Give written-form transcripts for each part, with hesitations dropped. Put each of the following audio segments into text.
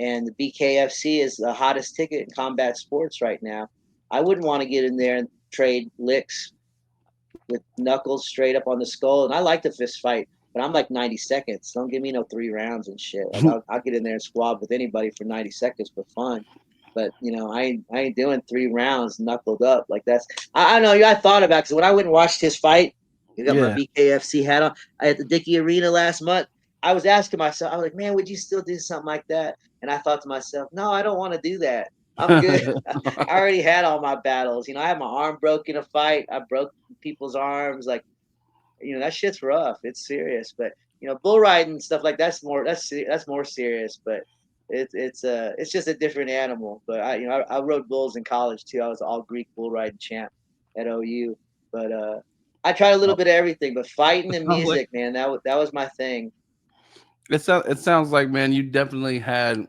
and the BKFC is the hottest ticket in combat sports right now. I wouldn't want to get in there and trade licks with knuckles straight up on the skull. And I like the fist fight, but I'm like 90 seconds. Don't give me no 3 rounds and shit. Like I'll get in there and squab with anybody for 90 seconds for fun. But I ain't doing 3 rounds knuckled up like that's. I know. I thought about because when I went and watched his fight, he got my Yeah. BKFC hat on at the Dickey Arena last month. I was asking myself, I was like, man, would you still do something like that? And I thought to myself, no, I don't want to do that. I'm good. I already had all my battles. I had my arm broke in a fight. I broke people's arms. Like, that shit's rough. It's serious. But bull riding stuff like that's more serious. But it's just a different animal. But I rode bulls in college too. I was all Greek bull riding champ at OU. But I tried a little bit of everything. But fighting It and sounds like music, man, that was my thing. it sounds like, man, you definitely had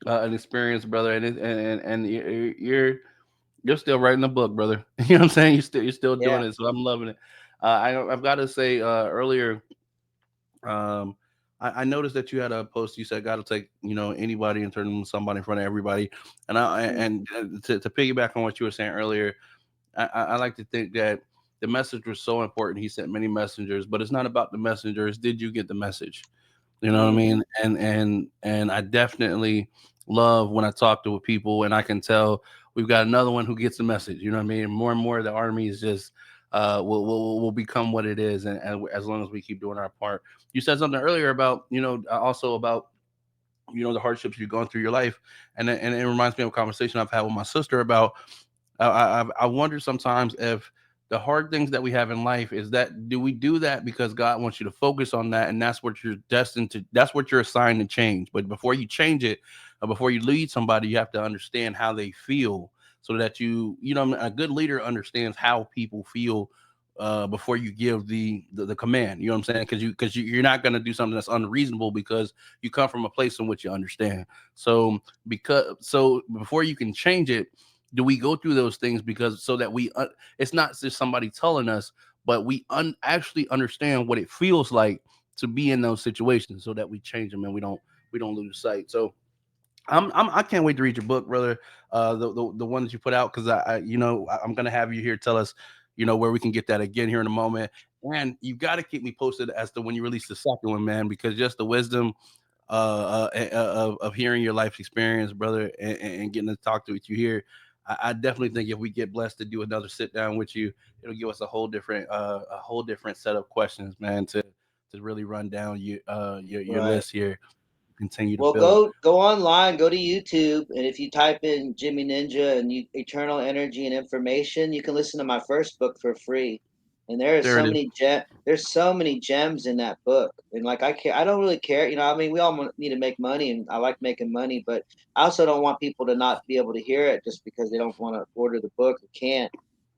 an experience, brother, and you're still writing a book, brother. You know what I'm saying? You're still doing Yeah. it, so I'm loving it. I've got to say, earlier, um, I noticed that you had a post. You said, "Got to take anybody and turn them into somebody in front of everybody." And Mm. to piggyback on what you were saying earlier, I like to think that the message was so important. He sent many messengers, but it's not about the messengers. Did you get the message? You know what I Mm. mean? And I definitely love when I talk to people and I can tell we've got another one who gets the message. You know what I mean? More and more, the army is just will become what it is, and as long as we keep doing our part. You said something earlier about also about the hardships you've gone through your life, and it reminds me of a conversation I've had with my sister about. I wonder sometimes if the hard things that we have in life is that do we do that because God wants you to focus on that, and that's what you're destined to, that's what you're assigned to change. But before you change it, or before you lead somebody, you have to understand how they feel, so that a good leader understands how people feel before you give the command. You know what I'm saying? You're not going to do something that's unreasonable because you come from a place in which you understand. So before you can change it, do we go through those things because so that it's not just somebody telling us, but we actually understand what it feels like to be in those situations, so that we change them and we don't lose sight. So I can't wait to read your book, brother. The one that you put out, because I'm gonna have you here tell us, where we can get that again here in a moment. And you got to keep me posted as to when you release the second one, man, because just the wisdom of hearing your life experience, brother, and getting to talk to you here. I definitely think if we get blessed to do another sit down with you, it'll give us a whole different set of questions, man, to really run down your Right. list here, continue to Well, build. go online, go to YouTube, and if you type in Jimmy Ninja and Eternal Energy and Information, you can listen to my first book for free. And There it is. there's so many gems in that book. And like I don't really care. I mean, we all need to make money, and I like making money, but I also don't want people to not be able to hear it just because they don't want to order the book or can't.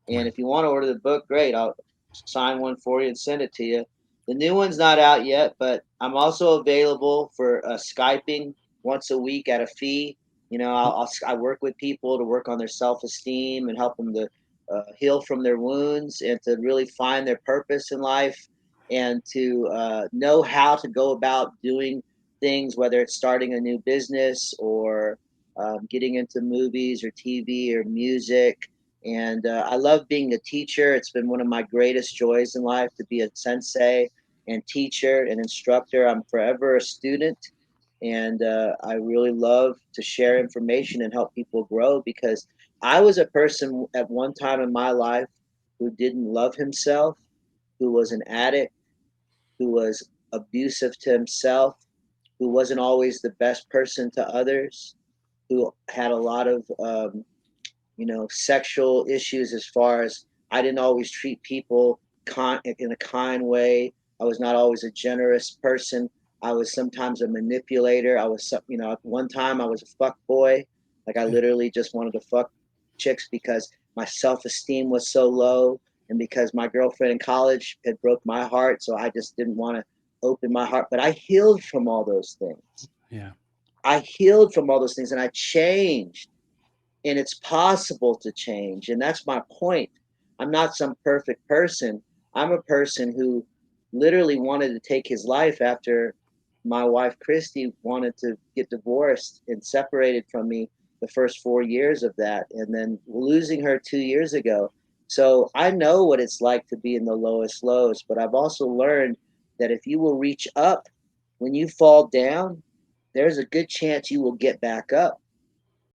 And Right. if you want to order the book, great. I'll sign one for you and send it to you. The new one's not out yet, but I'm also available for Skyping once a week at a fee. I work with people to work on their self esteem and help them to heal from their wounds and to really find their purpose in life and to know how to go about doing things, whether it's starting a new business or getting into movies or TV or music. And I love being a teacher. It's been one of my greatest joys in life to be a sensei and teacher and instructor. I'm forever a student. And I really love to share information and help people grow because I was a person at one time in my life who didn't love himself, who was an addict, who was abusive to himself, who wasn't always the best person to others, who had a lot of sexual issues as far as I didn't always treat people in a kind way. I was not always a generous person. I was sometimes a manipulator. At one time I was a fuck boy. Like I Yeah. literally just wanted to fuck chicks because my self esteem was so low and because my girlfriend in college had broke my heart. So I just didn't want to open my heart. But I healed from all those things. Yeah. I healed from all those things and I changed and it's possible to change. And that's my point. I'm not some perfect person. I'm a person who literally wanted to take his life after my wife Christy wanted to get divorced and separated from me the first 4 years of that, and then losing her 2 years ago. So I know what it's like to be in the lowest lows, but I've also learned that if you will reach up when you fall down, there's a good chance you will get back up.